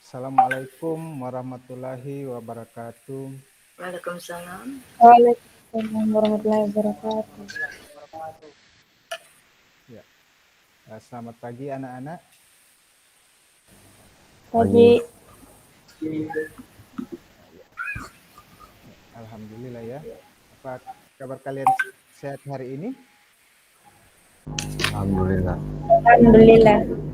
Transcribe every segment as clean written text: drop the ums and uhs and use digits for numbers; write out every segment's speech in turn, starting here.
Assalamualaikum warahmatullahi wabarakatuh. Waalaikumsalam. Waalaikumsalam warahmatullahi wabarakatuh. Ya, selamat pagi anak-anak. Pagi. Alhamdulillah ya. Apa kabar kalian sehat hari ini? Alhamdulillah. Alhamdulillah.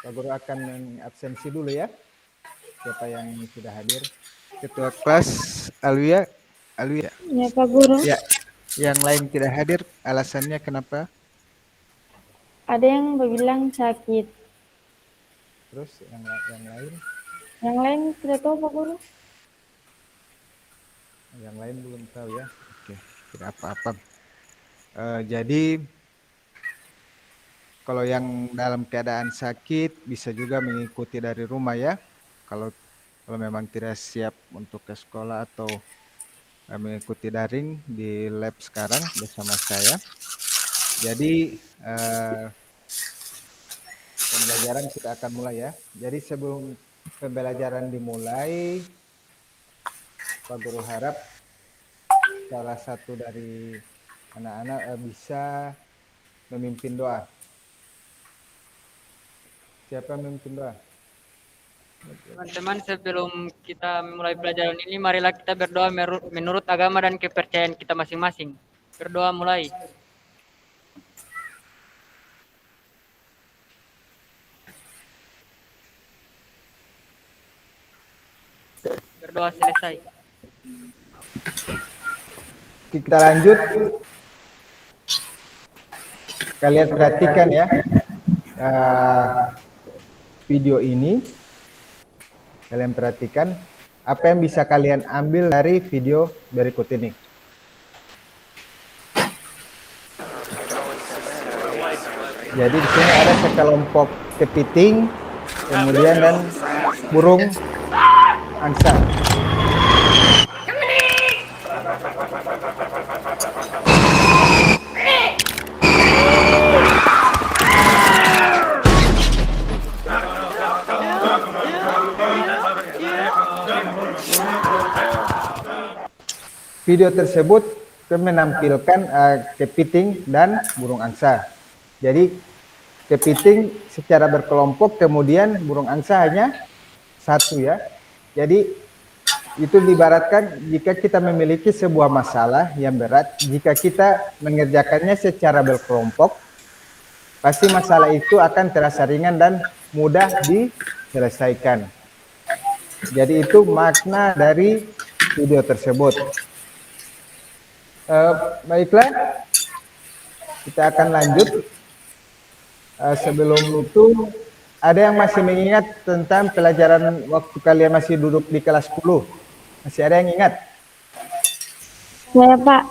Pak Guru akan absensi dulu ya. Siapa yang sudah hadir? Ketua kelas Alwia. Ya Pak Guru. Ya. Yang lain tidak hadir, alasannya kenapa? Ada yang bilang sakit. Terus yang lain? Yang lain tidak tahu Pak Guru. Yang lain belum tahu ya. Oke, tidak apa-apa. Jadi kalau yang dalam keadaan sakit bisa juga mengikuti dari rumah ya. Kalau memang tidak siap untuk ke sekolah atau mengikuti daring di lab sekarang bersama saya. Jadi pembelajaran kita akan mulai ya. Jadi sebelum pembelajaran dimulai, Pak Guru harap salah satu dari anak-anak bisa memimpin doa. Siapa memimpin doa? Teman-teman, sebelum kita mulai pelajaran ini, marilah kita berdoa menurut agama dan kepercayaan kita masing-masing. Berdoa mulai. Berdoa selesai. Kita lanjut. Kalian perhatikan ya video ini. Kalian perhatikan apa yang bisa kalian ambil dari video berikut ini. Jadi di sini ada sekelompok kepiting, kemudian dan burung angsa. Video tersebut menampilkan kepiting dan burung angsa. Jadi kepiting secara berkelompok, kemudian burung angsa hanya satu ya. Jadi itu diibaratkan jika kita memiliki sebuah masalah yang berat, jika kita mengerjakannya secara berkelompok, pasti masalah itu akan terasa ringan dan mudah diselesaikan. Jadi itu makna dari video tersebut. Baiklah, kita akan lanjut. Sebelum itu, ada yang masih mengingat tentang pelajaran waktu kalian masih duduk di kelas 10? Masih ada yang ingat? Saya Pak.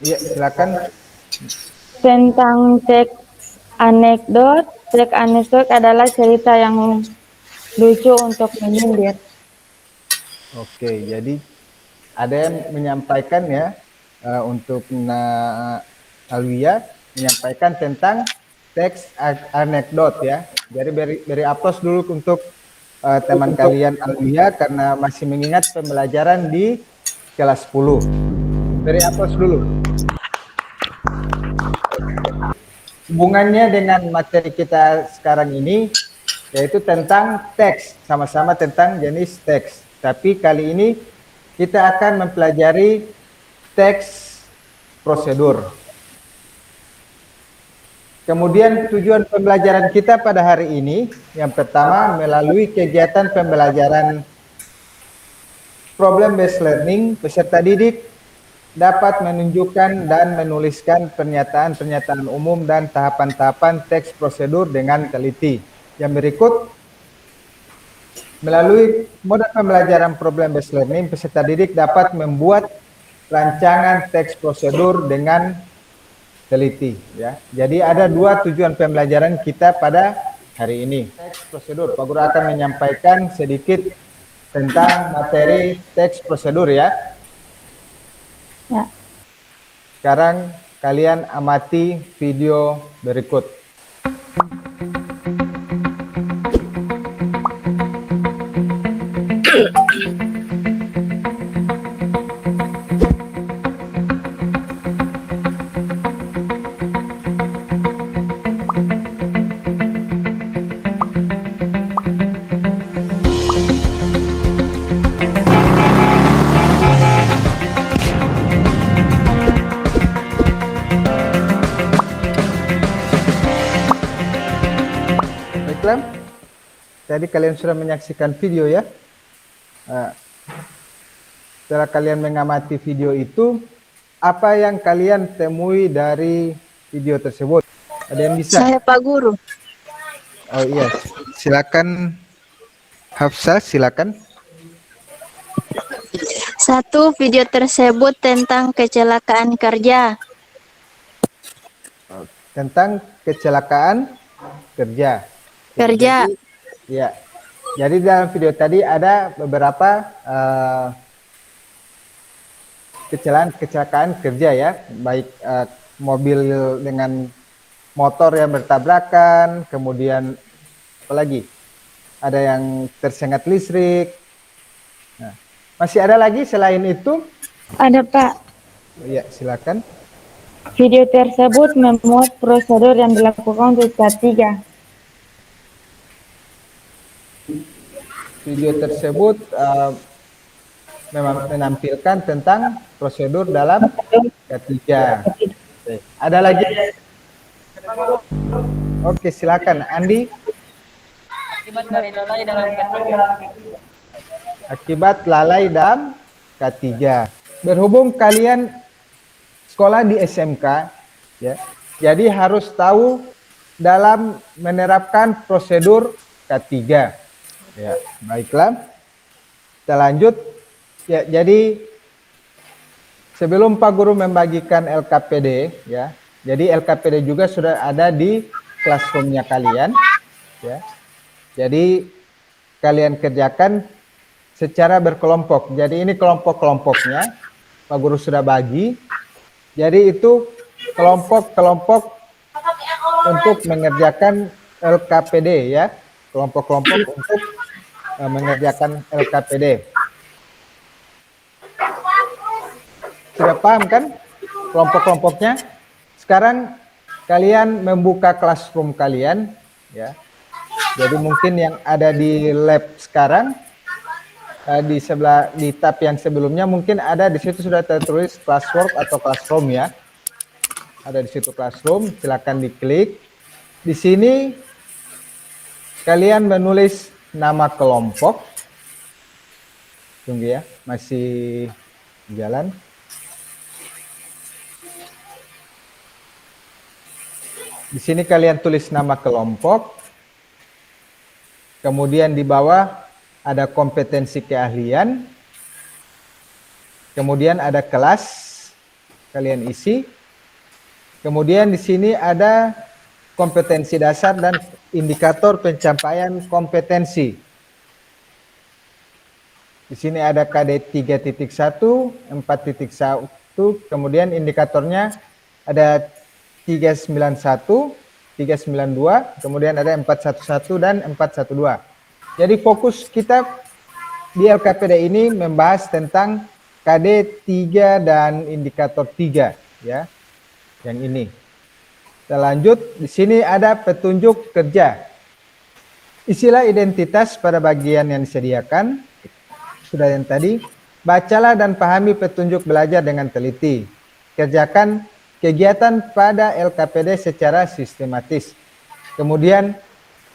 Iya, silakan. Tentang teks anekdot adalah cerita yang lucu untuk menyindir. Oke, jadi ada yang menyampaikan ya, untuk Alwia menyampaikan tentang teks anekdot ya. Jadi beri aplaus dulu untuk teman kalian Alwia karena masih mengingat pembelajaran di kelas 10. Beri aplaus dulu. Hubungannya dengan materi kita sekarang ini yaitu tentang teks, sama-sama tentang jenis teks. Tapi kali ini kita akan mempelajari teks prosedur. Kemudian tujuan pembelajaran kita pada hari ini, yang pertama melalui kegiatan pembelajaran problem based learning, peserta didik dapat menunjukkan dan menuliskan pernyataan-pernyataan umum dan tahapan-tahapan teks prosedur dengan teliti. Yang berikut, melalui mode pembelajaran problem based learning, peserta didik dapat membuat rancangan teks prosedur dengan teliti ya. Jadi ada dua tujuan pembelajaran kita pada hari ini. Teks prosedur, Pak Guru akan menyampaikan sedikit tentang materi teks prosedur ya. Ya. Sekarang kalian amati video berikut. Baiklah, tadi kalian sudah menyaksikan video ya. Setelah kalian mengamati video itu, apa yang kalian temui dari video tersebut? Ada yang bisa? Saya Pak Guru. Oh iya, silakan Hafsah, silakan. Satu, video tersebut tentang kecelakaan kerja. Tentang kecelakaan kerja. Kerja. Ya, jadi dalam video tadi ada beberapa kecelakaan kerja ya, baik mobil dengan motor yang bertabrakan, kemudian apa lagi? Ada yang tersengat listrik. Nah, masih ada lagi selain itu? Ada Pak. Ya, silakan. Video tersebut memuat prosedur yang dilakukan untuk K3. Video tersebut memang menampilkan tentang prosedur dalam ketiga. Ada lagi? Oke, silakan Andi. Akibat dari lalai dalam K3. Akibat lalai dalam K3. Berhubung kalian sekolah di SMK, ya, jadi harus tahu dalam menerapkan prosedur K3. Ya, baiklah. Kita lanjut. Ya, jadi sebelum Pak Guru membagikan LKPD, ya, jadi LKPD juga sudah ada di classroom-nya kalian, ya. Jadi kalian kerjakan secara berkelompok. Jadi ini kelompok-kelompoknya Pak Guru sudah bagi. Jadi itu kelompok-kelompok untuk mengerjakan LKPD ya, kelompok-kelompok untuk mengerjakan LKPD. Sudah paham kan kelompok-kelompoknya? Sekarang kalian membuka classroom kalian ya. Jadi mungkin yang ada di lab sekarang di sebelah di tab yang sebelumnya mungkin ada di situ sudah tertulis classwork atau classroom ya. Ada di situ classroom, silakan diklik. Di sini kalian menulis nama kelompok. Tunggu ya, masih jalan. Di sini kalian tulis nama kelompok. Kemudian di bawah ada kompetensi keahlian. Kemudian ada kelas. Kalian isi. Kemudian di sini ada kompetensi dasar dan indikator pencapaian kompetensi. Di sini ada KD 3.1, 4.1, kemudian indikatornya ada 391, 392, kemudian ada 411 dan 412. Jadi fokus kita di LKPD ini membahas tentang KD 3 dan indikator 3 ya. Yang ini. Kita lanjut, di sini ada petunjuk kerja. Isilah identitas pada bagian yang disediakan. Sudah yang tadi, bacalah dan pahami petunjuk belajar dengan teliti. Kerjakan kegiatan pada LKPD secara sistematis. Kemudian,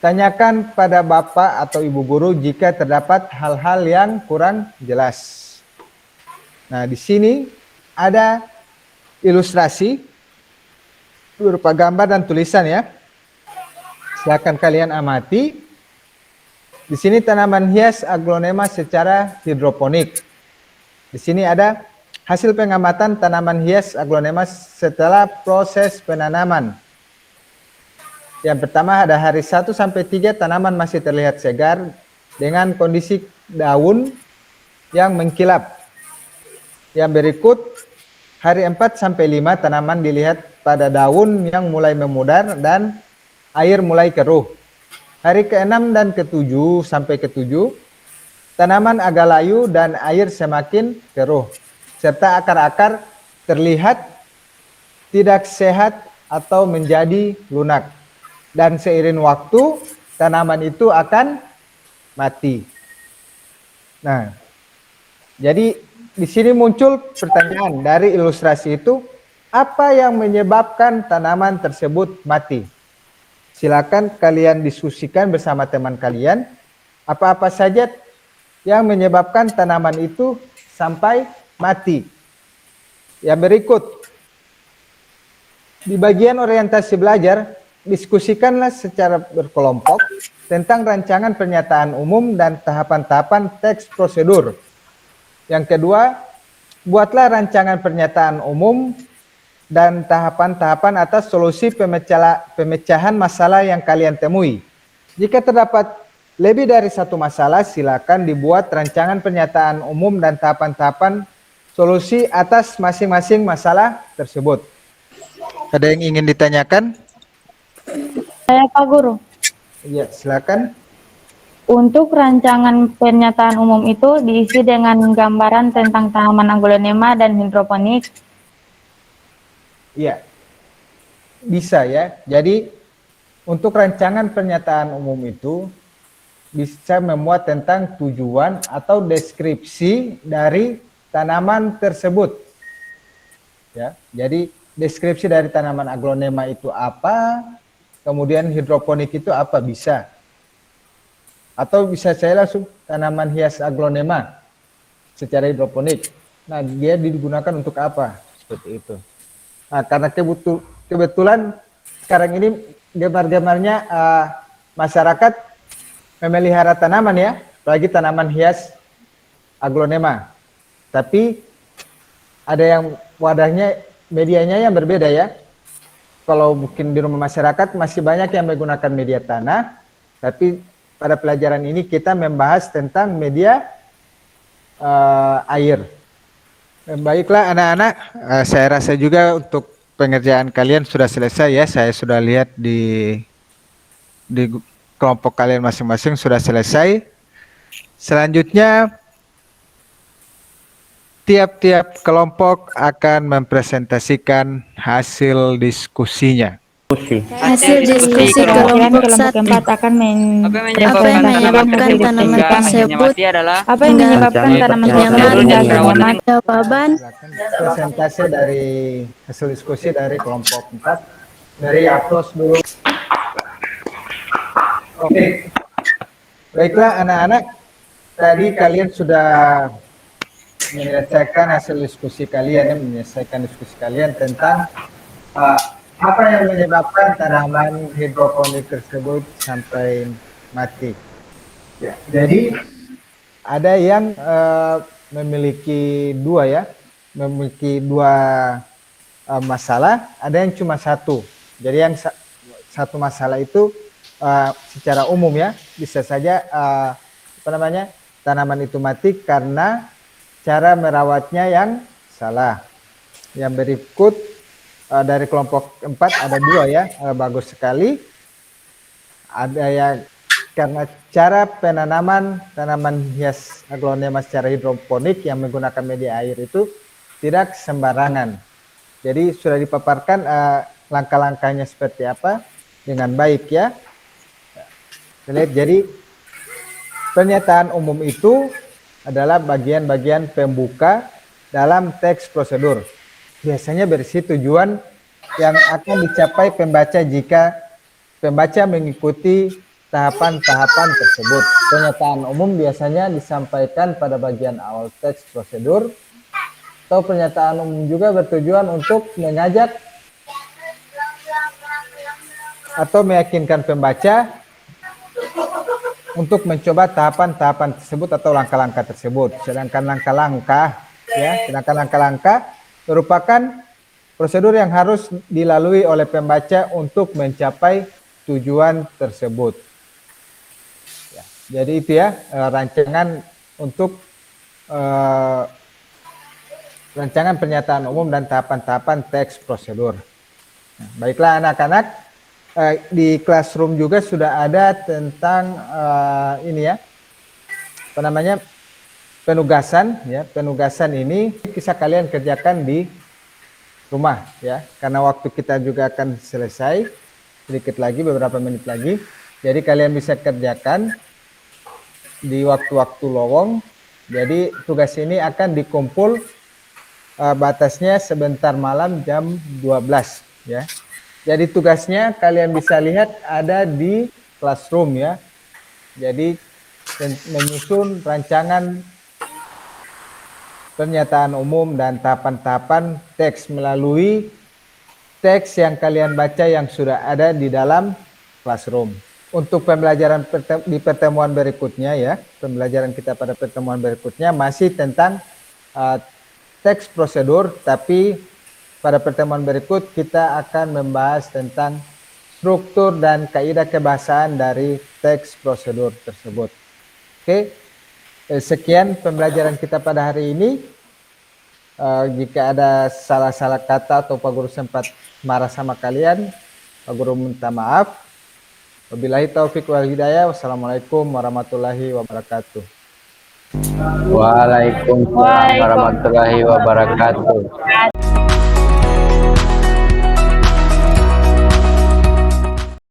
tanyakan pada Bapak atau Ibu Guru jika terdapat hal-hal yang kurang jelas. Nah, di sini ada ilustrasi berupa gambar dan tulisan ya. Silakan kalian amati. Di sini tanaman hias aglonema secara hidroponik. Di sini ada hasil pengamatan tanaman hias aglonema setelah proses penanaman. Yang pertama ada hari 1 sampai 3 tanaman masih terlihat segar dengan kondisi daun yang mengkilap. Yang berikut hari 4 sampai 5 tanaman dilihat pada daun yang mulai memudar dan air mulai keruh. Hari ke-6 dan ke-7 sampai ke-7 tanaman agak layu dan air semakin keruh. Serta akar-akar terlihat tidak sehat atau menjadi lunak. Dan seiring waktu tanaman itu akan mati. Nah, jadi di sini muncul pertanyaan dari ilustrasi itu, apa yang menyebabkan tanaman tersebut mati? silakan kalian diskusikan bersama teman kalian apa-apa saja yang menyebabkan tanaman itu sampai mati. Yang berikut, di bagian orientasi belajar, diskusikanlah secara berkelompok tentang rancangan pernyataan umum dan tahapan-tahapan teks prosedur. Yang kedua, buatlah rancangan pernyataan umum dan tahapan-tahapan atas solusi pemecahan masalah yang kalian temui. Jika terdapat lebih dari satu masalah, silakan dibuat rancangan pernyataan umum dan tahapan-tahapan solusi atas masing-masing masalah tersebut. Ada yang ingin ditanyakan? Saya Pak Guru. Iya, silakan. Untuk rancangan pernyataan umum itu diisi dengan gambaran tentang tanaman aglonema dan hidroponik. Iya, bisa ya. Jadi untuk rancangan pernyataan umum itu bisa memuat tentang tujuan atau deskripsi dari tanaman tersebut. Ya, jadi deskripsi dari tanaman aglonema itu apa, kemudian hidroponik itu apa, bisa. Atau bisa saya langsung tanaman hias aglonema secara hidroponik. Nah, dia digunakan untuk apa? Seperti itu. Nah, karena kebetulan sekarang ini gemar-gemarnya masyarakat memelihara tanaman ya, apalagi tanaman hias aglonema. Tapi ada yang wadahnya, medianya yang berbeda ya. Kalau mungkin di rumah masyarakat masih banyak yang menggunakan media tanah, tapi pada pelajaran ini kita membahas tentang media air. Baiklah anak-anak, saya rasa juga untuk pengerjaan kalian sudah selesai ya. Saya sudah lihat di kelompok kalian masing-masing sudah selesai. Selanjutnya, tiap-tiap kelompok akan mempresentasikan hasil diskusinya. Hasil diskusi Perwakilan kelompok kelompok 4 1. akan Apa yang menyebabkan tanaman tersebut adalah apa yang menyebabkan tanaman Yang tersebut gagal mati? Jawaban Silakan presentase dari hasil diskusi dari kelompok 4 dari Apros dulu. Oke. Baiklah anak-anak, tadi kalian sudah menyelesaikan hasil diskusi kalian tentang apa yang menyebabkan tanaman hidroponik tersebut sampai mati. Ya, jadi ada yang memiliki dua masalah, ada yang cuma satu. Jadi yang satu masalah itu secara umum ya, bisa saja tanaman itu mati karena cara merawatnya yang salah. Yang berikut dari kelompok 4 ada dua ya, bagus sekali. Ada yang karena cara penanaman tanaman hias aglonema secara hidroponik yang menggunakan media air itu tidak sembarangan. Jadi sudah dipaparkan langkah-langkahnya seperti apa dengan baik ya. Jadi pernyataan umum itu adalah bagian-bagian pembuka dalam teks prosedur. Biasanya berisi tujuan yang akan dicapai pembaca jika pembaca mengikuti tahapan-tahapan tersebut. Pernyataan umum biasanya disampaikan pada bagian awal teks prosedur, atau pernyataan umum juga bertujuan untuk mengajak atau meyakinkan pembaca untuk mencoba tahapan-tahapan tersebut atau langkah-langkah tersebut. Sedangkan langkah-langkah merupakan prosedur yang harus dilalui oleh pembaca untuk mencapai tujuan tersebut. Ya, jadi itu ya rancangan untuk rancangan pernyataan umum dan tahapan-tahapan teks prosedur. Nah, baiklah anak-anak, di classroom juga sudah ada tentang penugasan ya. Penugasan ini bisa kalian kerjakan di rumah ya, karena waktu kita juga akan selesai sedikit lagi, beberapa menit lagi. Jadi kalian bisa kerjakan di waktu-waktu lowong. Jadi tugas ini akan dikumpul batasnya sebentar malam jam 12 ya. Jadi tugasnya kalian bisa lihat ada di Classroom ya. Jadi menyusun rancangan pernyataan umum dan tahapan-tahapan teks melalui teks yang kalian baca yang sudah ada di dalam Classroom. Untuk pembelajaran di pertemuan berikutnya ya, pembelajaran kita pada pertemuan berikutnya masih tentang teks prosedur, tapi pada pertemuan berikut kita akan membahas tentang struktur dan kaidah kebahasaan dari teks prosedur tersebut. Oke, sekian pembelajaran kita pada hari ini. Jika ada salah-salah kata atau Pak Guru sempat marah sama kalian, Pak Guru minta maaf. Wabillahi taufiq wal hidayah. Wassalamualaikum warahmatullahi wabarakatuh. Waalaikumsalam warahmatullahi wabarakatuh.